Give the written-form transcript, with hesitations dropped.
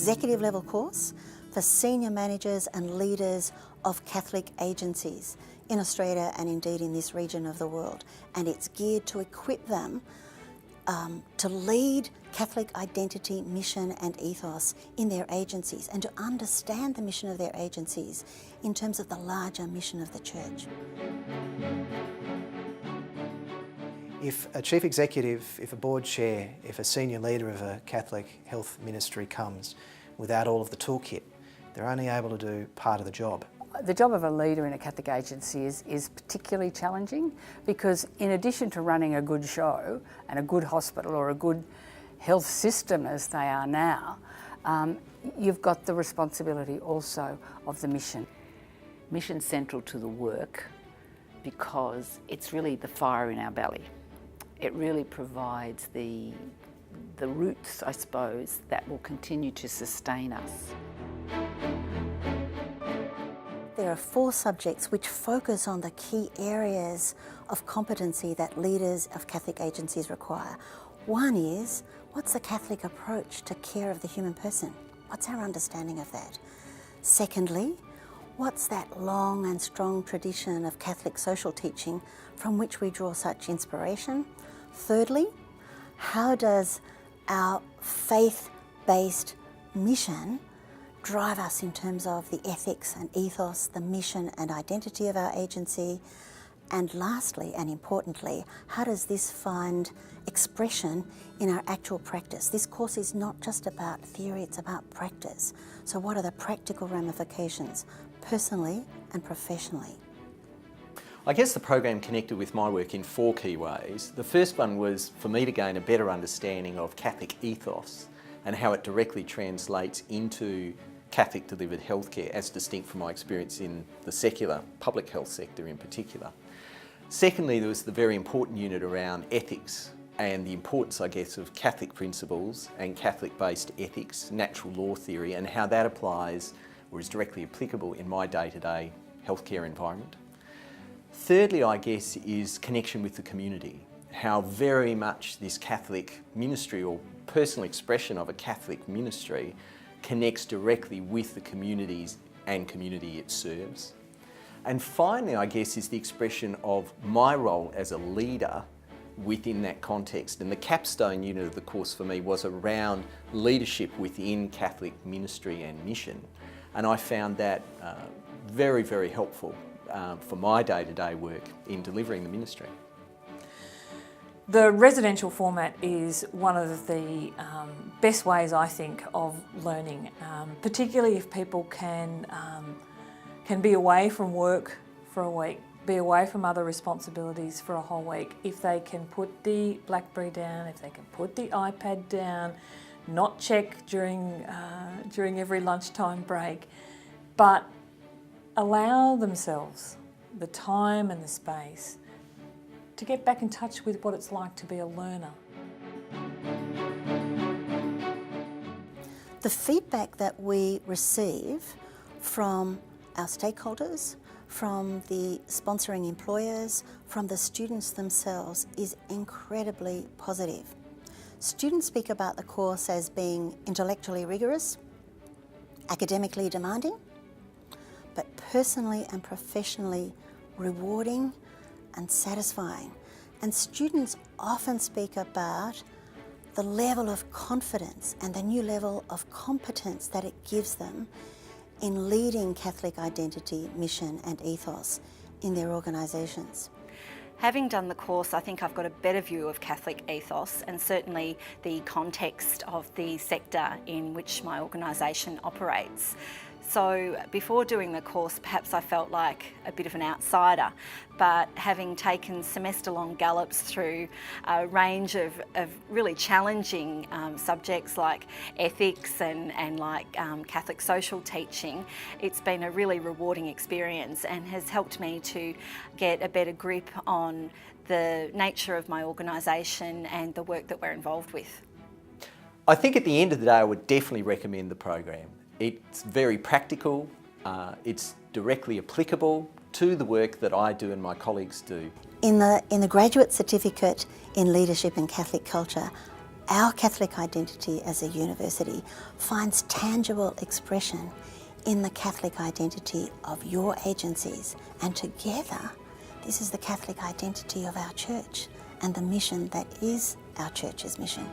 executive level course for senior managers and leaders of Catholic agencies in Australia and indeed in this region of the world. And it's geared to equip them to lead Catholic identity, mission and ethos in their agencies and to understand the mission of their agencies in terms of the larger mission of the Church. If a chief executive, if a board chair, if a senior leader of a Catholic health ministry comes without all of the toolkit, they're only able to do part of the job. The job of a leader in a Catholic agency is particularly challenging because in addition to running a good show and a good hospital or a good health system as they are now, you've got the responsibility also of the mission. Mission's central to the work because it's really the fire in our belly. It really provides the roots, I suppose, that will continue to sustain us. There are 4 subjects which focus on the key areas of competency that leaders of Catholic agencies require. One is, what's the Catholic approach to care of the human person? What's our understanding of that? Secondly, what's that long and strong tradition of Catholic social teaching from which we draw such inspiration? Thirdly, how does our faith-based mission drive us in terms of the ethics and ethos, the mission and identity of our agency? And lastly, and importantly, how does this find expression in our actual practice? This course is not just about theory, it's about practice. So what are the practical ramifications, personally and professionally? I guess the program connected with my work in 4 key ways. The first one was for me to gain a better understanding of Catholic ethos and how it directly translates into Catholic delivered healthcare as distinct from my experience in the secular public health sector in particular. Secondly, there was the very important unit around ethics and the importance, I guess, of Catholic principles and Catholic-based ethics, natural law theory, and how that applies or is directly applicable in my day-to-day healthcare environment. Thirdly, I guess, is connection with the community, how very much this Catholic ministry or personal expression of a Catholic ministry connects directly with the communities and community it serves. And finally, I guess, is the expression of my role as a leader within that context. And the capstone unit of the course for me was around leadership within Catholic ministry and mission. And I found that very, very helpful for my day-to-day work in delivering the ministry. The residential format is one of the best ways, I think, of learning, particularly if people can be away from work for a week, be away from other responsibilities for a whole week. If they can put the BlackBerry down, if they can put the iPad down, not check during every lunchtime break, but allow themselves the time and the space to get back in touch with what it's like to be a learner. The feedback that we receive from our stakeholders, from the sponsoring employers, from the students themselves is incredibly positive. Students speak about the course as being intellectually rigorous, academically demanding, but personally and professionally rewarding and satisfying. And students often speak about the level of confidence and the new level of competence that it gives them in leading Catholic identity, mission and ethos in their organisations. Having done the course, I think I've got a better view of Catholic ethos and certainly the context of the sector in which my organisation operates. So before doing the course, perhaps I felt like a bit of an outsider, but having taken semester-long gallops through a range of really challenging subjects like ethics and like Catholic social teaching, it's been a really rewarding experience and has helped me to get a better grip on the nature of my organisation and the work that we're involved with. I think at the end of the day, I would definitely recommend the program. It's very practical, it's directly applicable to the work that I do and my colleagues do. In the graduate certificate in leadership and Catholic culture, Our Catholic identity as a university finds tangible expression in the Catholic identity of your agencies, and together this is the Catholic identity of our church and the mission that is our church's mission.